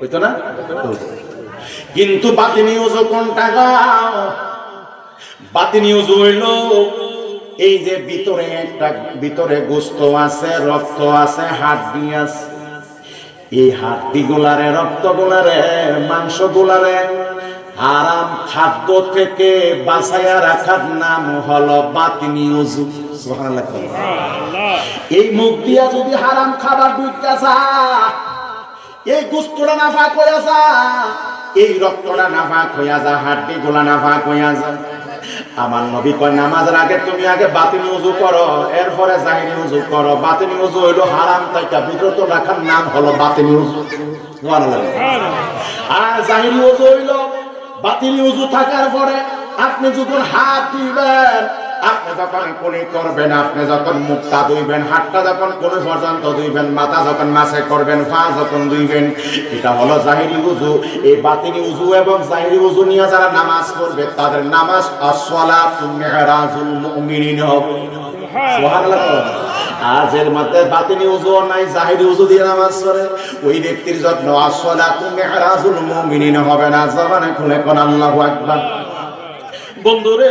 হইতো না? কিন্তু বাতিনি ওযু কোনটা গো? বাতিনি ওযু হইল এই যে ভিতরে গোশত আছে, রক্ত আছে, হাড্ডি আছে। এই হাড্ডি গুলারে, রক্ত গুলারে, মাংস গুলারে হারাম খাদ্য থেকে বাঁচাইয়া রাখার নাম হলো বাতিনি ওযু। সুবহানাল্লাহ। এই মুখ দিয়া যদি হারাম খাবার ঢুইকা যায়, এই গোশতটা নাফাক হইয়া যায়, এই রক্তটা নাফাক হইয়া যায়, হাড্ডি গুলা নাফাক হইয়া যায়। আমার নবী কয় নামাজের আগে তুমি আগে বাতিনি ওযু করো, এরপরে জাহিরি ওযু করো। বাতিনি ওযু হইল হারাম থেকে বিরত রাখার নাম হলো বাতিনি ওযু। সুবহানাল্লাহ। আর জাহিরি ওযু হইল বাতিনি ওযু থাকার পরে আপনি যখন হাত ধুইবেন, আপনি যখন কোনি করবেন, আপনি যখন মুখটা ধুইবেন, হাতটা যখন কোনি পর্যন্ত ধুইবেন, মাথা যখন মাসে করবেন, পা যখন ধুইবেন, এটা হলো জাহিরি ওযু। এই বাতিনি ওযু এবং জাহিরি ওযু নিয়ে যারা নামাজ পড়বে তাদের নামাজ as-salatu mi'rajul mu'minin হবে। সুবহানাল্লাহ। আজের মধ্যে বাতিনি ওযু নাই, জাহিরি ওযু দিয়ে নামাজ পড়ে, ওই ব্যক্তির জন্য as-salatu mi'rajul mu'minin হবে না। জবানে খুলে কোন আল্লাহু আকবার। বন্ধুরে